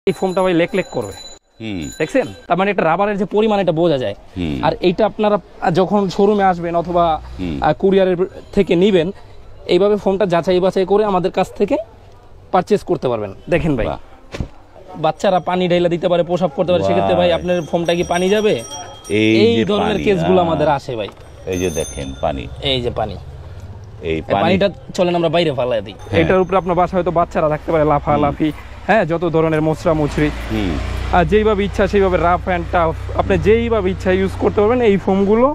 এই ফোমটা ভাই lake lake করবে। দেখছেন, তার মানে এটা রাবারের যে পরিমাণ এটা বোঝা যায়। আর এইটা আপনারা যখন শোরুমে আসবেন অথবা কুরিয়ারের থেকে নিবেন, এইভাবে ফোমটা যাচাই বাছাই করে আমাদের কাছ থেকে পারচেজ করতে পারবেন। দেখেন ভাই, বাচ্চারা পানি ঢাইলা দিতে পারে, প্রসাব করতে পারে, সেক্ষেত্রে ভাই আপনার ফোমটা কি পানি যাবে? এই ধরনের কেসগুলো আমাদের আসে ভাই। এই যে দেখেন পানি, এই যে পানি, এই পানিটা চলেন আমরা বাইরে ফালাই দিই। এটার উপরে আপনার বাসায় হয়তো বাচ্চারা থাকতে পারে, লাফালাফি, হ্যাঁ, যত ধরনের মোচড়া মুচড়ি, আর যেইভাবে ইচ্ছা সেইভাবে রাফ অ্যান্ড টাফ আপনি যেইভাবে ইচ্ছা ইউজ করতে পারবেন। এই ফোমগুলো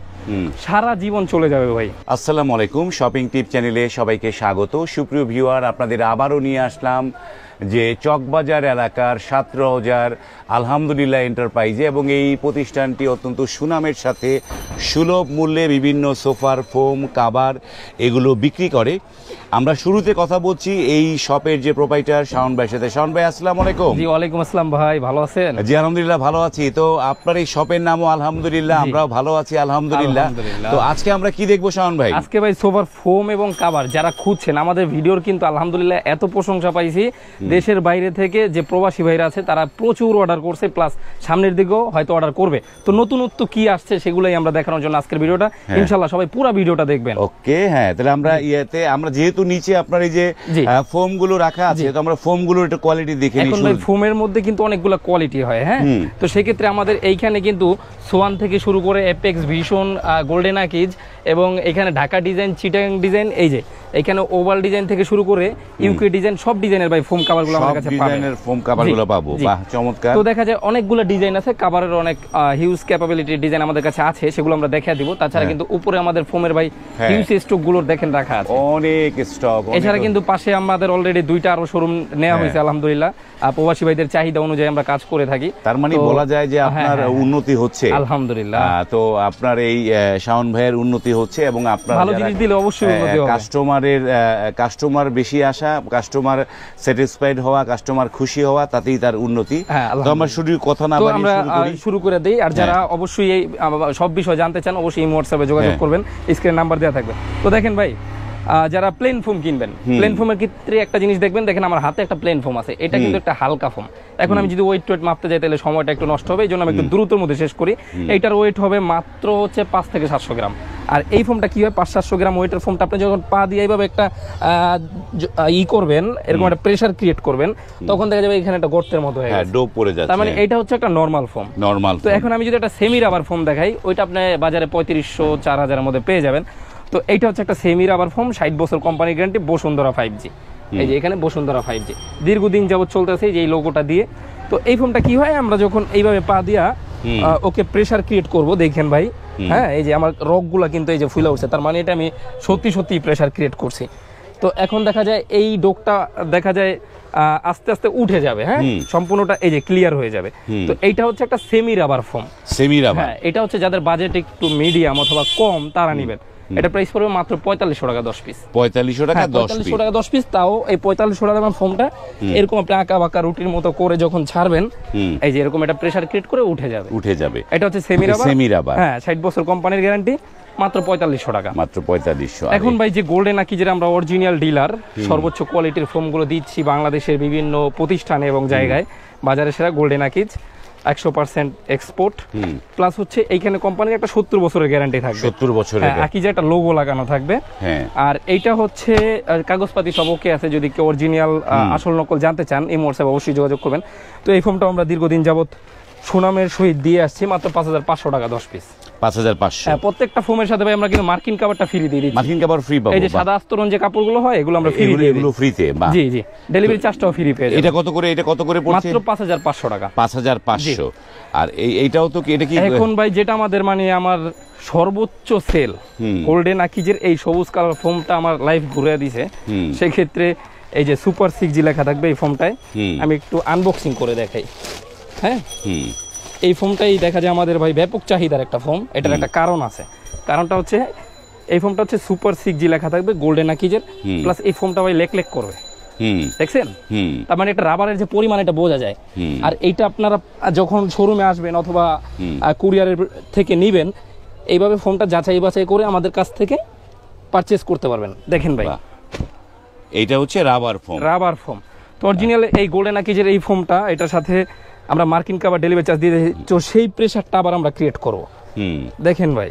সারা জীবন চলে যাবে ভাই। আসসালামু আলাইকুম, শপিং টিপ চ্যানেলে সবাইকে স্বাগত। সুপ্রিয় ভিউয়ার, আপনাদের আবারও নিয়ে আসলাম যে চকবাজার এলাকার 17,000 আলহামদুলিল্লাহ এন্টারপ্রাইজে, এবং এই প্রতিষ্ঠানটি অত্যন্ত সুনামের সাথে সুলভ মূল্যে বিভিন্ন সোফার, ফোম, কাভার এগুলো বিক্রি করে। আমরা শুরুতে কথা বলছি এই শপের যে প্রোপাইটার শাওন ভাইয়ের সাথে। শাওন ভাই, আসসালামু আলাইকুম। জি, ওয়ালাইকুম আসসালাম ভাই, ভালো আছেন? জি আলহামদুলিল্লাহ ভালো আছি। তো আপনার এই শপের নামও আলহামদুলিল্লাহ, আমরাও ভালো আছি আলহামদুলিল্লাহ। তো আজকে আমরা কি দেখবো শাওন ভাই? আজকে ভাই সোফার ফোম এবং কাভার যারা খুঁজছেন, আমাদের ভিডিওর কিন্তু আলহামদুলিল্লাহ এত প্রশংসা পাইছি, দেশের বাইরে থেকে যে প্রবাসী ভাইরা আছে তারা প্রচুর অর্ডার করছে, প্লাস সামনের দিকেও হয়তো অর্ডার করবে। তো নতুনত্ব কি আসছে সেগুলোই আমরা দেখানোর জন্য আজকের ভিডিওটা, ইনশাআল্লাহ সবাই পুরো ভিডিওটা দেখবেন। ওকে, হ্যাঁ, তাহলে আমরা আমরা যেহেতু নিচে আপনার এই যে ফোম গুলো রাখা আছে, তো আমরা ফোম গুলোর একটু কোয়ালিটি দেখে নিই। এখন ভাই ফোমের মধ্যে কিন্তু অনেকগুলো কোয়ালিটি হয়, হ্যাঁ। তো সেক্ষেত্রে আমাদের এইখানে কিন্তু সোয়ান থেকে শুরু করে এপেক্স, ভীষণ, গোল্ডেন আকিজ, এবং এখানে ঢাকা ডিজাইন, চিটাগাং ডিজাইন, এই যে এখানে ওভাল ডিজাইন থেকে শুরু করে ইউকে ডিজাইন, সব ডিজাইনের ভাই ফোম কভারগুলো আমাদের কাছে পাবেন। ডিজাইনের ফোম কভারগুলো পাবো, বাহ চমৎকার। তো দেখা যায় অনেকগুলো ডিজাইন আছে, কভারের অনেক হিউজ ক্যাপাবিলিটির ডিজাইন আমাদের কাছে আছে, সেগুলো আমরা দেখিয়ে দিব। তাছাড়া কিন্তু উপরে আমাদের ফোমের ভাই হিউজ স্টক গুলো দেখেন রাখা আছে, অনেক স্টক। এছাড়া কিন্তু পাশে আমাদের অলরেডি দুইটা আরো শোরুম নেওয়া হয়েছে আলহামদুলিল্লাহ। প্রবাসী ভাইদের চাহিদা অনুযায়ী আমরা কাজ করে থাকি। তার মানে বলা যায় যে আপনার উন্নতি হচ্ছে আলহামদুলিল্লাহ। তো আপনার এই শাওন ভাইয়ের উন্নতি হচ্ছে, এবং আপনার ভালো জিনিস দিলে অবশ্যই উন্নতি হবে। কাস্টমার বেশি আসা, কাস্টমার স্যাটিসফাইড হওয়া, কাস্টমার খুশি হওয়া, তাতেই তার উন্নতি। তো আমরা শুধু কথা না বলি, আমরা শুরু করে দেই। আর যারা অবশ্যই এই সব বিষয় জানতে চান, অবশ্যই এই হোয়াটসঅ্যাপে যোগাযোগ করবেন, স্ক্রিনে নাম্বার দেওয়া থাকবে। তো দেখেন ভাই, যারা প্লেন ফোম কিনবেন, প্লেন ফোমের ক্ষেত্রে একটা জিনিস দেখবেন, দেখেন আমার হাতে একটা প্লেন ফোম আছে, এটা কিন্তু একটা হালকা ফোম। এখন আমি যদি ওয়েট টোয়েট মাপতে যাই তাহলে সময়টা একটু নষ্ট হবে, এই জন্য আমি একটু দ্রুতের মধ্যে শেষ করি। এইটার ওয়েট হবে মাত্র হচ্ছে 5 থেকে 700 গ্রাম। আর এই ফোমটা কি হয়, 500-700 গ্রাম ওয়েটের ফোমটা আপনি যখন পা দিয়ে এইভাবে একটা করবেন, এরকম একটা প্রেসার ক্রিয়েট করবেন, তখন দেখা যাবে এখানে একটা গর্তের মতো হয়ে গেছে, ডোপ পড়ে যাচ্ছে। তার মানে এটা হচ্ছে একটা নরমাল ফোম। তো এখন আমি যদি একটা সেমি রাবার ফোম দেখাই, ওইটা আপনি বাজারে 3500-4000 এর মধ্যে পেয়ে যাবেন। তো এইটা হচ্ছে একটা সেমি রাবার ফোম, 60 বছর কোম্পানি গ্যারান্টি, বসুন্ধরা 5G। এই যে এখানে বসুন্ধরা 5G দীর্ঘদিন যাবত চলতেছে যে এই লোগোটা দিয়ে। তো এই ফোমটা কি হয়, আমরা যখন এইভাবে পা দিয়া ওকে প্রেসার ক্রিয়েট করব, দেখেন ভাই, হ্যাঁ, এই যে আমার রগগুলা কিন্তু এই যে ফুলে উঠছে, তার মানে এটা আমি সত্যি সত্যি প্রেসার ক্রিয়েট করছি। তো এখন দেখা যায় এই ডোকটা দেখা যায় আস্তে আস্তে উঠে যাবে, হ্যাঁ, সম্পূর্ণটা এই যে ক্লিয়ার হয়ে যাবে। তো এইটা হচ্ছে একটা semi rubber foam. Semi rubber, হ্যাঁ, এটা হচ্ছে যাদের বাজেট একটু মিডিয়াম অথবা কম তারা নেবেন। এটা প্রাইস পড়বে মাত্র 4500 টাকা 10 পিস। 4500 টাকা 10 পিস। তাও এই 4500 টাকার ফোমটা এরকম আপনি আঁকা বাঁকা রুটির মতো করে যখন ছাড়বেন, এই যে এরকম এটা প্রেসার ক্রিয়েট করে উঠে যাবে। এটা হচ্ছে সেমি রাবার, হ্যাঁ, 60 বছর কোম্পানির গ্যারান্টি, মাত্র 4500 টাকা। মাত্র 4500। এখন ভাই যে গোল্ডেন আকিজের আমরা অরিজিনাল ডিলার, সর্বোচ্চ কোয়ালিটির ফোমগুলো দিচ্ছি বাংলাদেশের বিভিন্ন প্রতিষ্ঠানে এবং জায়গায়, বাজারে সেরা গোল্ডেন আকিজ 100% এক্সপোর্ট, প্লাস হচ্ছে এইখানে কোম্পানির একটা 70 বছরের গ্যারান্টি থাকবে। 70 বছরের আকিজে একটা লোগো লাগানো থাকবে। আর এইটা হচ্ছে কাগজপাতি সব ওকে আছে, যদি কেউ অরিজিনাল আসল নকল জানতে চান এই হোয়াটসঅ্যাপে অবশ্যই যোগাযোগ করবেন। তো এই ফোমটা আমরা দীর্ঘদিন যাবত সুনামের সহিত দিয়ে আসছি, মাত্র 5500 টাকা 10 পিস। 5500। হ্যাঁ, প্রত্যেকটা ফোমের সাথে ভাই আমরা কিন্তু মার্কিন কাভারটা ফ্রি দিয়ে দিচ্ছি। মার্কিন কাভার ফ্রি পাবো। এই যে সাদা আস্তরণ যে কাপড়গুলো হয়, এগুলো আমরা ফ্রি দিয়ে দিই। এগুলো ফ্রিতে? জি জি, ডেলিভারি চার্জটাও ফ্রি পেয়ে যাবেন। এটা কত করে পড়ছে? মাত্র 5500 টাকা। 5500। আর এইটাও তো কি, এটা কি এখন ভাই যেটা আমাদের মানে আমার সর্বোচ্চ সেল, গোল্ডেন আকিজের এই সবুজ কালার ফোমটা আমার লাইফ ঘুরে দিয়েছে। সেই ক্ষেত্রে এই যে সুপার 6G লেখা থাকবে এই ফোমটায়, আমি একটু আনবক্সিং করে দেখাই। হ্যাঁ, এই ফোমটাই দেখা যায় আমাদের ভাই ব্যাপক চাহিদার একটা ফোম। এটার একটা কারণ আছে, কারণটা হচ্ছে এই ফোমটা হচ্ছে সুপার 6G লেখা থাকবে গোল্ডেন আকিজের, প্লাস এই ফোমটা ভাই লেক লেক করবে। দেখছেন, তার মানে এটা রাবারের যে পরিমাণ এটা বোঝা যায়। আর এইটা আপনারা যখন শোরুমে আসবেন অথবা কুরিয়ারের থেকে নিবেন, এইভাবে ফোমটা যাচাই বাছাই করে আমাদের কাছ থেকে পারচেজ করতে পারবেন। দেখেন ভাই, এইটা হচ্ছে রাবার ফোম। তো অরিজিনাল এই গোল্ডেন আকিজের এই ফোমটা এটার সাথে আমরা মার্কিন কাভার ডেলিভারি চার্জ দিয়ে দিই, তো সেই প্রেসারটা আবার আমরা ক্রিয়েট করব। দেখেন ভাই,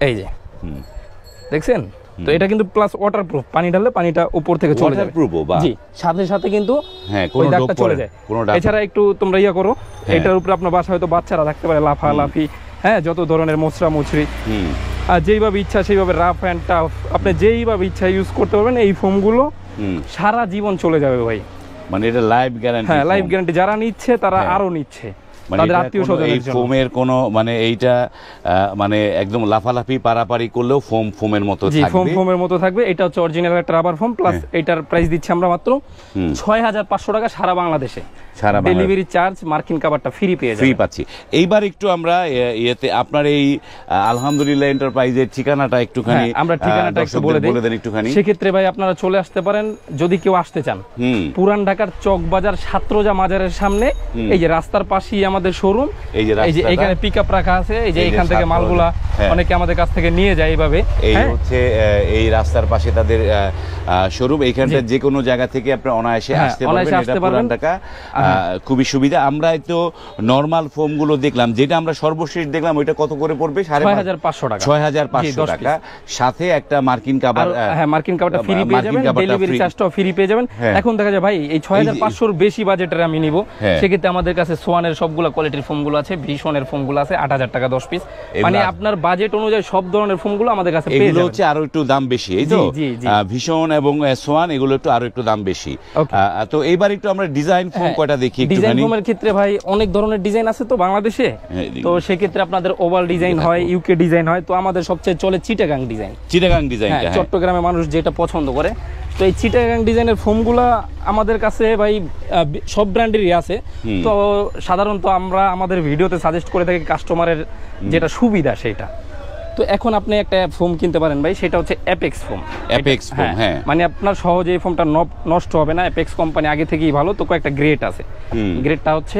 এই যে দেখছেন, তো এটা কিন্তু প্লাস ওয়াটারপ্রুফ, পানি ঢাললে পানিটা উপর থেকে চলে যাবে। জি, সাথে সাথে কিন্তু ওই দাগটা চলে যায়। এছাড়া একটু তোমরা ইয়া করো, এটার উপরে আপনার বাসায় হয়তো বাচ্চারা থাকতে পারে, লাফালাফি, হ্যাঁ, যত ধরনের মোচড়া মুচড়ি, আর যেইভাবে ইচ্ছা সেইভাবে রাফ অ্যান্ড টাফ আপনি যেইভাবে ইচ্ছা ইউজ করতে পারবেন। এই ফোমগুলো সারা জীবন চলে যাবে ভাই, মানে এটা লাইফ গ্যারান্টি। হ্যাঁ, লাইফ গ্যারান্টি। যারা নিচ্ছে তারা আরো নিচ্ছে, তাদের আত্মীয় স্বজনের জন্য। ফোমের কোনো মানে এইটা মানে একদম লাফালাফি পারাপারি করলেও ফোমের মতো থাকবে, ফোমের মতো থাকবে। এটা হচ্ছে অরিজিনাল একটা রাবার ফোম, প্লাস এটার প্রাইস দিচ্ছি আমরা মাত্র 6500 টাকা সারা বাংলাদেশে। ডেলিভারি চার্জ মার্কিন কাভারটা ফ্রি পেয়ে যাবেন, ফ্রি পাচ্ছি। এইবার একটু আমরা ইয়েতে আপনার এই আলহামদুলিল্লাহ এন্টারপ্রাইজের ঠিকানাটা একটুখানি, আমরা ঠিকানাটা একটু বলে দেন একটুখানি। সেক্ষেত্রে ভাই আপনারা চলে আসতে পারেন যদি কেউ আসতে চান। পুরান ঢাকার চকবাজার সাতরোজা মাজারের সামনে, এই যে রাস্তার পাশেই আমাদের শোরুম। এই যে এখানে পিকআপ রাখা আছে, এই যে এখান থেকে মালগুলা অনেকে আমাদের কাছ থেকে নিয়ে যায় এইভাবে। এই হচ্ছে এই রাস্তার পাশে তাদের শোরুম। এইখানটা যে কোনো জায়গা থেকে আপনি অনায়াসে আসতে পারবেন। এটা পুরান ঢাকা, খুবই সুবিধা। আমরা তো নরমাল ফোম গুলো দেখলাম, যেটা আমরা সর্বশেষ দেখলাম ওইটা কত করে পড়বে? 6500 টাকা। 6500 টাকা, সাথে একটা মার্কিন কাভার। হ্যাঁ, মার্কিন কাভারটা ফ্রি পেয়ে যাবেন, ডেলিভারি চার্জটাও ফ্রি পেয়ে যাবেন। এখন দেখা যায় ভাই এই 6500 এর বেশি বাজেটের আমি নিব, সেক্ষেত্রে আমাদের কাছে সোয়ানের সবগুলো কোয়ালিটির ফোমগুলো আছে, ভিশনের ফোমগুলো আছে 8000 টাকা 10 পিস। মানে আপনার বাজেট অনুযায়ী সব ধরনের ফোমগুলো আমাদের কাছে পেয়ে যাবেন। এগুলো হচ্ছে আরো একটু দাম বেশি, এই তো ভিশন এবং সোয়ান, এগুলো একটু আরো একটু দাম বেশি। তো এইবার একটু আমরা ডিজাইন ফোম কয়টা দেখি। ডিজাইন ফোমের ক্ষেত্রে ভাই অনেক ধরনের ডিজাইন আছে তো বাংলাদেশে, তো সেক্ষেত্রে আপনাদের ওভাল ডিজাইন হয়, ইউকে ডিজাইন হয়, তো আমাদের সবচেয়ে চলে চিটাগাং ডিজাইন। চিটাগাং ডিজাইন, চট্টগ্রামে মানুষ যেটা পছন্দ করে। তো এই চিটাগাং ডিজাইনের ফোমগুলা আমাদের কাছে ভাই সব ব্র্যান্ডেরই আছে। তো সাধারণত আমরা আমাদের ভিডিওতে সাজেস্ট করে থাকি কাস্টমারের যেটা সুবিধা সেটা। তো এখন আপনি একটা ফোম কিনতে পারেন ভাই, সেটা হচ্ছে অ্যাপেক্স ফোম। অ্যাপেক্স ফোম, হ্যাঁ, মানে আপনার সহজে এই ফোমটা নষ্ট হবে না। অ্যাপেক্স কোম্পানি আগে থেকেই ভালো, তো কয়েকটা গ্রেড আছে। গ্রেডটা হচ্ছে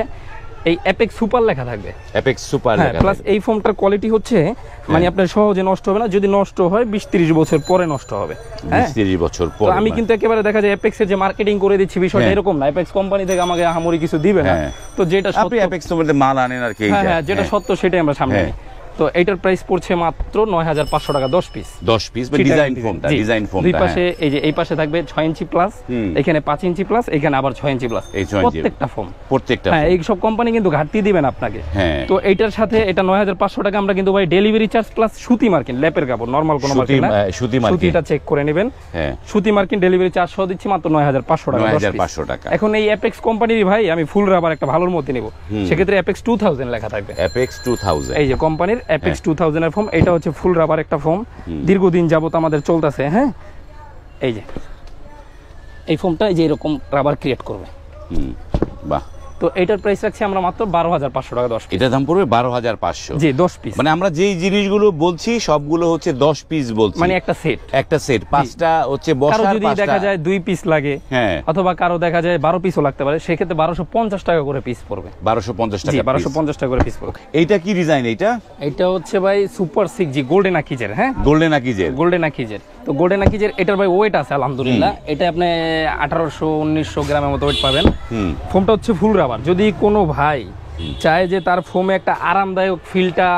এই অ্যাপেক্স সুপার লেখা থাকবে, অ্যাপেক্স সুপার লেখা। প্লাস এই ফোমটার কোয়ালিটি হচ্ছে মানে আপনার সহজে নষ্ট হবে না, যদি নষ্ট হয় 20-30 বছর পরে নষ্ট হবে। 20-30 বছর পরে। আমি কিন্তু একেবারে দেখা যায় অ্যাপেক্স এর যে মার্কেটিং করে দিচ্ছি বিষয়টা এরকম না, অ্যাপেক্স কোম্পানি থেকে আমাকে আহামরি কিছু দিবে না। তো যেটা সত্য, আপনি অ্যাপেক্স তোমাদের মাল আনেন আর কি, হ্যাঁ, যেটা সত্য সেটাই আমরা সামনে নিই। তো এটার প্রাইস পড়ছে মাত্র 9500 টাকা 10 পিস। 10 পিস বা ডিজাইন ফোমটা, ডিজাইন ফোমটা। দুই পাশে এই যে এই পাশে থাকবে 6 ইঞ্চি প্লাস, এখানে 5 ইঞ্চি প্লাস, এখানে আবার 6 ইঞ্চি প্লাস। প্রত্যেকটা ফোম, প্রত্যেকটা। হ্যাঁ, এই সব কোম্পানি কিন্তু ঘাটতি দিবেন আপনাকে। তো এইটার সাথে এটা 9500 টাকা আমরা কিন্তু ভাই ডেলিভারি চার্জ প্লাস সুতি মার্কিন, ল্যাপের কাপড়, নরমাল কোনো মার্কিন না, সুতি মার্কিন, সুতিটা চেক করে নেবেন। সুতি মার্কিন ডেলিভারি চার্জ সহ দিচ্ছি মাত্র 9500 টাকা। 9500 টাকা। এখন এই অ্যাপেক্স কোম্পানির ভাই আমি ফুল রাবার একটা ভালোর মধ্যে নেব, সেক্ষেত্রে অ্যাপেক্স 2000 লেখা থাকবে। অ্যাপেক্স 2000, এই যে কোম্পানির অ্যাপেক্স 2000 এর ফোম। এটা হচ্ছে ফুল রাবার একটা ফোম, দীর্ঘদিন যাবত আমাদের চলতেছে। হ্যাঁ, এই যে এই ফোমটা এই যে এরকম রাবার ক্রিয়েট করবে। বাহ। তো এটার প্রাইস রাখছি আমরা মাত্র 12500 টাকা 10 পিস। এটার দাম পড়বে 12500। জি, 10 পিস। মানে আমরা যেই জিনিসগুলো বলছি সবগুলো হচ্ছে 10 পিস বলছি, মানে একটা সেট, একটা সেট, পাঁচটা হচ্ছে বসার। কারো যদি দেখা যায় 2 পিস লাগে, হ্যাঁ, অথবা কারো দেখা যায় 12 পিসও লাগতে পারে, সেক্ষেত্রে 1250 টাকা করে পিস পড়বে। 1250 টাকা, 1250 টাকা করে পিস পড়বে। এইটা কি ডিজাইন? এটা হচ্ছে ভাই সুপার 6G গোল্ডেন আকিজের। হ্যাঁ, গোল্ডেন আকিজের, গোল্ডেন আকিজের। তো গোল্ডেন আকিজের এটার ভাই ওয়েট আছে আলহামদুলিল্লাহ, এটা আপনি 1800-1900 গ্রামের মতো ওয়েট পাবেন। ফোমটা হচ্ছে ফুল রাবার। যদি কোনো ভাই চায় যে তার ফোমে একটা আরামদায়ক ফিলটা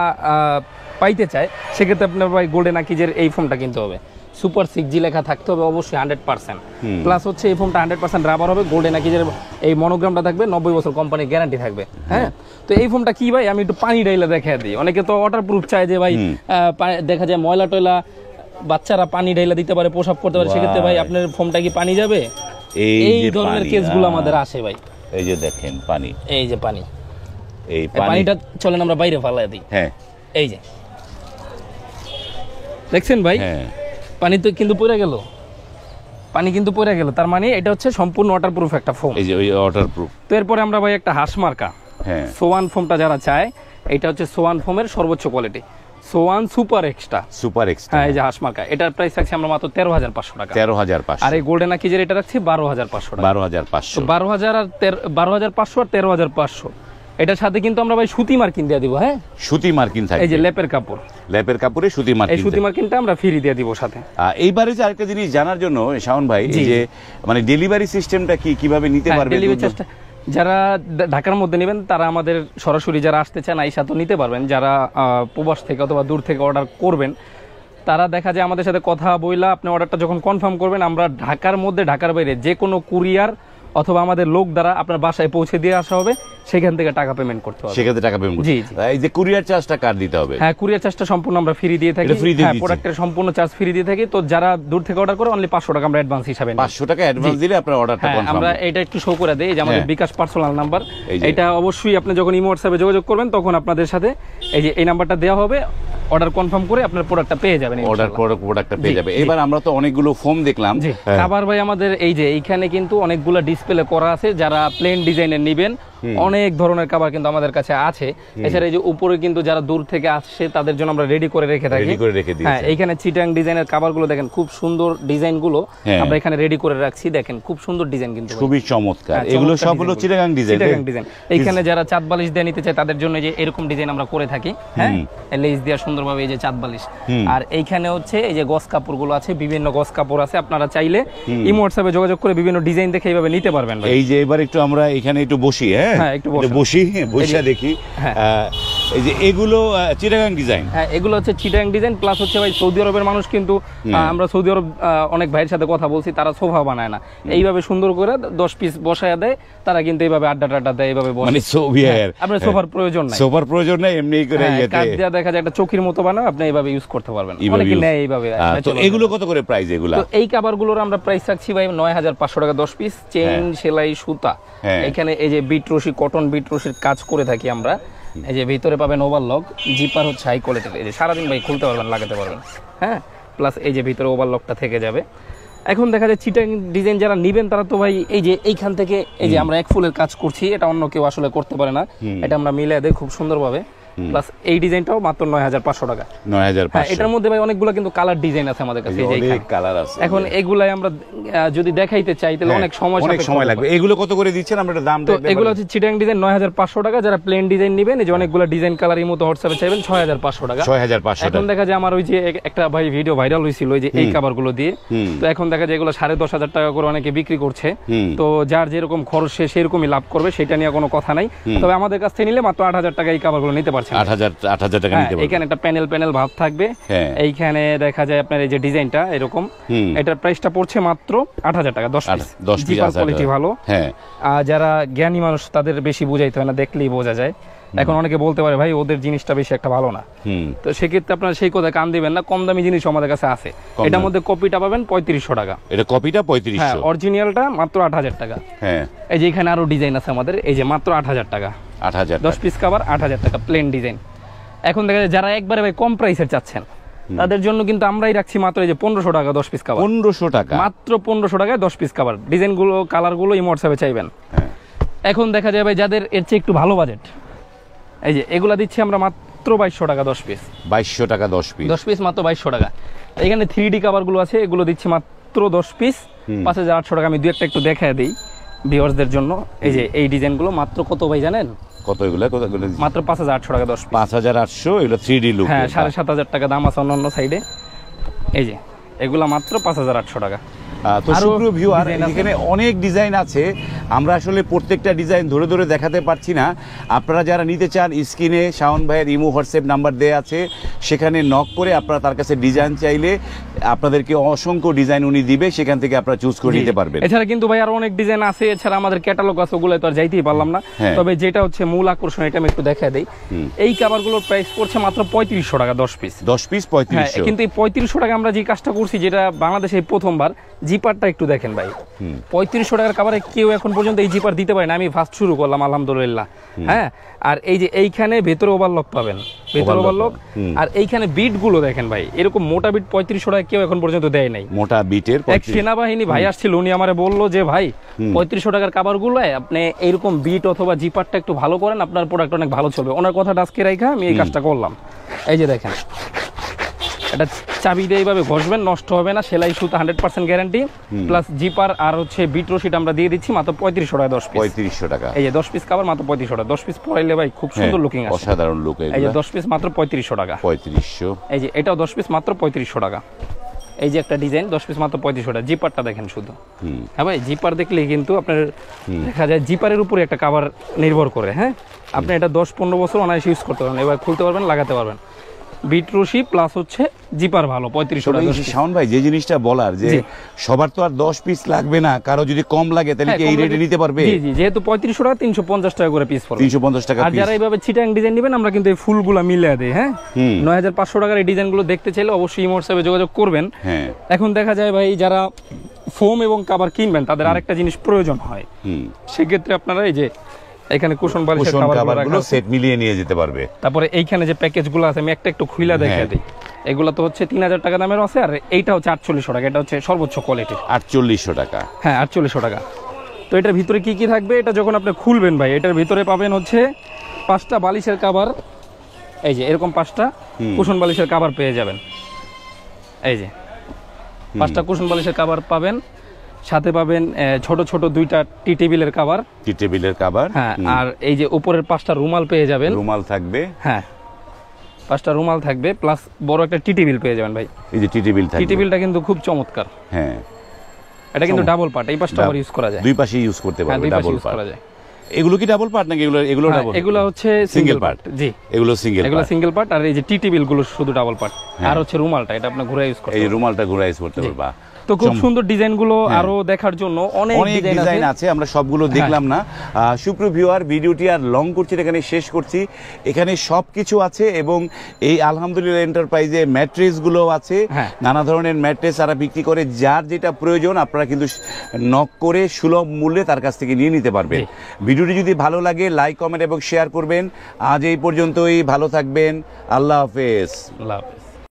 পাইতে চায়, সেক্ষেত্রে আপনার ভাই গোল্ডেন আকিজের এই ফোমটা কিনতে হবে। সুপার 6G লেখা থাকতে হবে অবশ্যই 100%, প্লাস হচ্ছে এই ফোমটা 100% রাবার হবে। গোল্ডেন আকিজের এই মনোগ্রামটা থাকবে, 90 বছর কোম্পানির গ্যারান্টি থাকবে। হ্যাঁ, তো এই ফোমটা কি ভাই আমি একটু পানি ডাইলা দেখা দিই। অনেকে তো ওয়াটারপ্রুফ চায় যে ভাই দেখা যায় ময়লা টয়লা বাচ্চারা পানি ঢাইলা দিতে পারে, প্রসাব করতে পারে, সেক্ষেত্রে ভাই আপনার ফোমটা কি পানি যাবে? এই ধরনের কেসগুলো আমাদের আসে ভাই। এই যে দেখেন পানি, এই যে পানি, এই পানিটা চলেন আমরা বাইরে ফালাই দিই। হ্যাঁ, এই যে দেখছেন ভাই, পানি তো কিন্তু পড়ে গেল, পানি কিন্তু পড়ে গেল, তার মানে এটা হচ্ছে সম্পূর্ণ ওয়াটারপ্রুফ একটা ফোম। এই যে ওই ওয়াটারপ্রুফ। তো এরপরে আমরা ভাই একটা হাঁস মার্কা, হ্যাঁ, সোয়ান ফোমটা যারা চায়, এটা হচ্ছে সোয়ান ফোমের সর্বোচ্চ quality, Schwann super extra. Super extra, হ্যাঁ, এই যে হাঁস মার্কা। এটার প্রাইস রাখছি আমরা মাত্র 13500 টাকা। 13500। আর এই গোল্ডেন আকিজের এটা রাখছি 12500 টাকা। 12500। 12500 আর 12500 আর 13500 এটার সাথে কিন্তু আমরা ভাই সুতি মার্কিন দিয়ে দিব। হ্যাঁ, সুতি মার্কিন থাকে, এই যে লেপের কাপড়, লেপের কাপড়ে সুতি মার্কিন, এই সুতি মার্কিনটা আমরা ফ্রি দিয়ে দিব সাথে। এইবারে যে আরেকটা জিনিস জানার জন্য শাওন ভাই, এই যে মানে ডেলিভারি সিস্টেমটা কিভাবে নিতে পারবে? যারা ঢাকার মধ্যে নেবেন তারা আমাদের সরাসরি যারা আসতে চান আইসা তো নিতে পারবেন। যারা প্রবাস থেকে অথবা দূর থেকে অর্ডার করবেন তারা দেখা যায় আমাদের সাথে কথা বইলা আপনি অর্ডারটা যখন কনফার্ম করবেন, আমরা ঢাকার মধ্যে ঢাকার বাইরে যে কোনো কুরিয়ার অথবা আমাদের লোক দ্বারা আপনার বাসায় পৌঁছে দিয়ে আসা হবে, সেখান থেকে টাকা পেমেন্ট করতে হবে। সেখান থেকে টাকা পেমেন্ট, জি। এই যে কুরিয়ার চার্জটা কার দিতে হবে? হ্যাঁ, কুরিয়ার চার্জটা সম্পূর্ণ আমরা ফ্রি দিয়ে থাকি। হ্যাঁ, প্রোডাক্টের সম্পূর্ণ চার্জ ফ্রি দিয়ে থাকি। তো যারা দূর থেকে অর্ডার করে অনলি 500 টাকা আমরা অ্যাডভান্স হিসাবে নিই। 500 টাকা অ্যাডভান্স দিলে আপনার অর্ডারটা কনফার্ম। আমরা এটা একটু শো করে দেই, যে আমাদের বিকাশ পার্সোনাল নাম্বার, এটা অবশ্যই আপনি যখন ইমো হোয়াটসঅ্যাপে যোগাযোগ করবেন তখন আপনাদের সাথে এই যে এই নাম্বারটা দেওয়া হবে, অর্ডার কনফার্ম করে আপনার প্রোডাক্টটা পেয়ে যাবেন। প্রোডাক্টটা পেয়ে যাবে। এবার আমরা তো অনেকগুলো ফোম দেখলাম। আবার ভাই আমাদের এই যে এইখানে কিন্তু অনেকগুলো ডিসপ্লে করা আছে, যারা প্লেন ডিজাইনের নেবেন অনেক ধরনের কাভার কিন্তু আমাদের কাছে আছে। এছাড়া এই যে উপরে কিন্তু যারা দূর থেকে আসছে তাদের জন্য আমরা রেডি করে রেখে থাকি। হ্যাঁ, এইখানে চিটাং ডিজাইনের কাভার গুলো দেখেন, খুব সুন্দর ডিজাইন গুলো আমরা এখানে রেডি করে রাখছি। দেখেন খুব সুন্দর ডিজাইন, কিন্তু খুবই চমৎকার। এগুলো সব হলো চিটাং ডিজাইন। এইখানে যারা চাঁদ বালিশ দিয়ে নিতে চায় তাদের জন্য যে এরকম ডিজাইন আমরা করে থাকি। হ্যাঁ, লেস দিয়ে সুন্দরভাবে এই যে চাঁদ বালিশ। আর এইখানে হচ্ছে এই যে গস কাপড় গুলো আছে, বিভিন্ন গস কাপড় আছে। আপনারা চাইলে ইমো হোয়াটসঅ্যাপে যোগাযোগ করে বিভিন্ন ডিজাইন দেখে এইভাবে নিতে পারবেন। এই যে এবার একটু আমরা এখানে একটু বসি। হ্যাঁ, একটু বসে দেখি। এই যে এগুলো চিটাগাং ডিজাইন। হ্যাঁ, এগুলো হচ্ছে চিটাগাং ডিজাইন প্লাস হচ্ছে ভাই সৌদি আরবের মানুষ কিন্তু আমরা সৌদি আরব অনেক ভাইয়ের সাথে কথা বলছি, তারা সোফা বানায় না, এইভাবে সুন্দর করে 10 পিস বসায়া দেয়, তারা কিন্তু এইভাবে আড্ডা টাড্ডা দেয়, এইভাবে বসে। মানে সোভিয়ার আপনার সোফার প্রয়োজন নাই, সোফার প্রয়োজন নাই, এমনি করে কাট দেয়া দেখা যায় একটা চৌকির মতো বানায়, আপনি এইভাবে ইউজ করতে পারবেন। অনেকে নেয় এইভাবে। তো এগুলো কত করে প্রাইস? এগুলো তো এই কভারগুলোর আমরা প্রাইস রাখছি ভাই 9500 টাকা 10 পিস। চেইন, সেলাই, সুতা, এখানে এই যে বিট রশি, কটন বিট রশির কাজ করে থাকি আমরা। এই যে ভিতরে পাবেন ওভারলক, জিপার হচ্ছে হাই কোয়ালিটির, এই যে সারাদিন ভাই খুলতে পারবেন, লাগাতে পারবেন। হ্যাঁ, প্লাস এই যে ভিতরে ওভারলকটা থেকে যাবে। এখন দেখা যায় চিটাং ডিজাইন যারা নিবেন তারা তো ভাই এই যে এইখান থেকে এই যে আমরা এক ফুলের কাজ করছি, এটা অন্য কেউ আসলে করতে পারে না, এটা আমরা মিলিয়ে দেই খুব সুন্দরভাবে। প্লাস এই ডিজাইনটাও মাত্র 9500 টাকা। 9500। এটার মধ্যে ভাই অনেকগুলো কিন্তু কালার ডিজাইন আছে আমাদের কাছে, অনেক কালার আছে। এখন এগুলাই আমরা যদি দেখাইতে চাই তাহলে অনেক সময় লাগবে। এগুলো কত করে দিচ্ছেন আপনারা দাম? তো এগুলো হচ্ছে চিটাং ডিজাইন 9500 টাকা। যারা প্লেন ডিজাইন নেবেন, এই যে অনেকগুলো ডিজাইন কালার মতো হোয়াটসঅ্যাপে চাইবেন 6500 টাকা। 6500। এখন দেখা যায় আমার ওই যে একটা ভাই ভিডিও ভাইরাল হয়েছিল ওই যে এই কভার গুলো দিয়ে, তো এখন দেখা যায় এগুলো 10,500 টাকা করে অনেকে বিক্রি করছে। তো যার যেরকম খরচ সে সেরকমই লাভ করবে, সেটা নিয়ে কোনো কথা নাই। তবে আমাদের কাছ থেকে নিলে মাত্র 8000 টাকা এই কভার গুলো নিতে পারছেন। 8000 টাকা নিতে পারবেন। এখানে একটা প্যানেল ভাব থাকবে, এইখানে দেখা যায় আপনার এই যে ডিজাইনটা এরকম, এটার প্রাইসটা পড়ছে মাত্র 8000 টাকা 10 পিস। জিপার কোয়ালিটি ভালো। যারা জ্ঞানী মানুষ তাদের বেশি বুঝাইতে হয় না, দেখলেই বোঝা যায়। এখন অনেকে বলতে পারে ভাই ওদের জিনিসটা বেশি একটা ভালো না, তো সেক্ষেত্রে আপনারা সেই কথা কান দিবেন না, কম দামি জিনিস আমাদের কাছে আছে। এটার মধ্যে কপিটা পাবেন 3500 টাকা। এটা কপিটা 3500। হ্যাঁ, অরিজিনালটা মাত্র 8000 টাকা। হ্যাঁ, এই যে এখানে আরো ডিজাইন আছে আমাদের, এই যে মাত্র 8000 টাকা। 8000 10 পিস কভার 8000 টাকা প্লেন ডিজাইন। এখন দেখা যায় যারা একবারে ভাই কম প্রাইসের চাচ্ছেন তাদের জন্য কিন্তু আমরাই রাখছি মাত্র এই যে 1500 টাকা 10 পিস কভার। 1500 টাকা, মাত্র 1500 টাকায় 10 পিস কভার। ডিজাইন গুলো কালার গুলো ইমো হোয়াটসঅ্যাপে চাইবেন। এখন দেখা যায় ভাই যাদের এর চেয়ে একটু ভালো বাজেট, এই যে এগুলা দিচ্ছি আমরা মাত্র 2200 টাকা 10 পিস। 2200 টাকা 10 পিস, 10 পিস মাত্র 2200 টাকা। এখানে 3D কভার গুলো আছে, এগুলো দিচ্ছি মাত্র 10 পিস 5800 টাকা। আমি দুই একটা একটু দেখায় দিই ভিউয়ারদের জন্য। এই যে এই ডিজাইন গুলো মাত্র কত ভাই জানেন? কত এগুলো? মাত্র 5800 টাকা 10 পিস। 5800। এগুলো 3D লুক। হ্যাঁ, 7500 টাকা দাম আছে অন্য সাইডে। এই যে এগুলা মাত্র 5800 টাকা। তো সুপ্রিয় ভিউয়ার, এখানে অনেক ডিজাইন আছে, আমরা আসলে প্রত্যেকটা ডিজাইন ধরে ধরে দেখাতে পারছি না। আপনারা যারা নিতে চান স্ক্রিনে শাওন ভাইয়ের ইমো হোয়াটসঅ্যাপ নাম্বার দেওয়া আছে, সেখানে নক করে আপনারা তার কাছে ডিজাইন চাইলে আপনাদেরকে অসংখ্য ডিজাইন উনি দিবে, সেখান থেকে আপনারা চুজ করে নিতে পারবেন। এছাড়া কিন্তু ভাই আরো অনেক ডিজাইন আছে, এছাড়া আমাদের ক্যাটালগ আছে, ওগুলো তো আর যাইতেই পারলাম না। তবে যেটা হচ্ছে মূল আকর্ষণ, এটা আমি একটু দেখায় দেই। এই কভারগুলোর প্রাইস পড়ছে মাত্র 3500 টাকা 10 পিস। 10 পিস 3500। কিন্তু এই 3500 টাকা আমরা যে কাজটা করছি, যেটা বাংলাদেশে প্রথমবার, জিপারটা একটু দেখেন ভাই। 3500 টাকার কভারে কেউ এখন পর্যন্ত এই জিপার দিতে পারে না, আমি ফার্স্ট শুরু করলাম আলহামদুলিল্লাহ। হ্যাঁ, আর এই যে এইখানে ভেতরে ওভারলক পাবেন, ভেতরে ওভারলক। আর এইখানে বিট গুলো দেখেন ভাই, এরকম মোটা বিট 3500 টাকা কেউ এখন পর্যন্ত দেয় নাই। মোটা বিটের এক সেনাবাহিনী ভাই আসছিল, উনি আমারে বললো যে ভাই 3500 টাকার কভার গুলো আপনি এইরকম বিট অথবা জিপারটা একটু ভালো করেন, আপনার প্রোডাক্ট অনেক ভালো চলবে। ওনার কথাটা আজকে রাইখা আমি এই কাজটা করলাম। এই যে দেখেন, এটা চাবি দিয়ে এইভাবে ঘষবেন, নষ্ট হবে না। সেলাই সুতা 100% গ্যারান্টি, প্লাস জিপার আর হচ্ছে বিট রশিদ আমরা দিয়ে দিচ্ছি মাত্র 3500 টাকা 10 পিস। 3500 টাকা। এই যে 10 পিস কভার মাত্র 3500 টাকা। 10 পিস পরাইলে ভাই খুব সুন্দর লুকিং আসে, অসাধারণ লুক। এই যে 10 পিস মাত্র 3500 টাকা। 3500। এই যে এটাও 10 পিস মাত্র 3500 টাকা। এই যে একটা ডিজাইন 10 পিস মাত্র 3500 টাকা। জিপারটা দেখেন শুধু। হ্যাঁ ভাই, জিপার দেখলে কিন্তু আপনার দেখা যায় জিপারের উপরে একটা কভার নির্ভর করে। হ্যাঁ, আপনি এটা 10-15 বছর অনায়াসে ইউজ করতে পারবেন, এবার খুলতে পারবেন, লাগাতে পারবেন। বিট রশি প্লাস হচ্ছে জিপার ভালো 3500 টাকা। শাওন ভাই, যে জিনিসটা বলার যে সবার তো আর 10 পিস লাগবে না, কারো যদি কম লাগে তাহলে কি এই রেটে নিতে পারবে? জি জি, যেহেতু 3500 টাকা 350 টাকা করে পিস পড়বে। 350 টাকা আর পিস। যারা এইভাবে চিটাং ডিজাইন নেবেন আমরা কিন্তু এই ফুলগুলো মিলিয়ে দেই। হ্যাঁ, 9500 টাকার এই ডিজাইনগুলো দেখতে চাইলে অবশ্যই ইমো হোয়াটসঅ্যাপে যোগাযোগ করবেন। হ্যাঁ, এখন দেখা যায় ভাই যারা ফোম এবং কভার কিনবেন তাদের আরেকটা জিনিস প্রয়োজন হয়, সেক্ষেত্রে আপনারা এই যে এখানে কুশন বালিশের কভারগুলো সেট মিলিয়ে নিয়ে যেতে পারবে। তারপরে এইখানে যে প্যাকেজগুলো আছে আমি একটা একটু খুলে দেখিয়ে দিই। এগুলো তো হচ্ছে 3000 টাকা দামের আছে, আর এইটা হচ্ছে 4800 টাকা। এটা হচ্ছে সর্বোচ্চ কোয়ালিটির 4800 টাকা। হ্যাঁ, 4800 টাকা। তো এটার ভিতরে কি কি থাকবে এটা যখন আপনি খুলবেন ভাই, এটার ভিতরে পাবেন হচ্ছে 5টা বালিশের কভার। এই যে এরকম 5টা কুশন বালিশের কভার পেয়ে যাবেন। এই যে 5টা কুশন বালিশের কভার পাবেন, সাথে পাবেন ছোট ছোট 2টা টি টেবিলের কভার। টি টেবিলের কভার, হ্যাঁ, আর এই যে উপরের 5টা রুমাল পেয়ে যাবেন। রুমাল থাকবে, হ্যাঁ 5টা রুমাল থাকবে, প্লাস বড় একটা টি টেবিল পেয়ে যাবেন ভাই। এই যে টি টেবিল থাকবে, টি টেবিলটা কিন্তু খুব চমৎকার। হ্যাঁ, এটা কিন্তু ডাবল পার্ট, এই পাশটা আবার ইউজ করা যায়, দুই পাশে ইউজ করতে পারবে, ডাবল পার্ট করা যায়। এগুলো কি ডাবল পার্ট নাকি এগুলো ডাবল? এগুলো হচ্ছে সিঙ্গেল পার্ট। জি, এগুলো সিঙ্গেল পার্ট। আর এই যে টি টেবিল গুলো শুধু ডাবল পার্ট। আর হচ্ছে রুমালটা, এটা আপনি ঘুরে ইউজ করতে এই রুমালটা ঘুরে ইউজ করতে পারবা। তো খুব সুন্দর ডিজাইন গুলো আরো দেখার জন্য অনেক ডিজাইন আছে, আমরা সবগুলো দেখলাম না। সুপ্রিয় ভিউয়ার, ভিডিওটি আর লং করছি না, এখানে শেষ করছি। এখানে সবকিছু আছে এবং এই আলহামদুলিল্লাহ এন্টারপ্রাইজে ম্যাট্রেস গুলো আছে, নানা ধরনের ম্যাট্রেস তারা বিক্রি করে। যার যেটা প্রয়োজন আপনারা কিন্তু নক করে সুলভ মূল্যে তার কাছ থেকে নিয়ে নিতে পারবেন। ভিডিওটি যদি ভালো লাগে লাইক, কমেন্ট এবং শেয়ার করবেন। আজ এই পর্যন্তই, ভালো থাকবেন, আল্লাহ হাফেজ।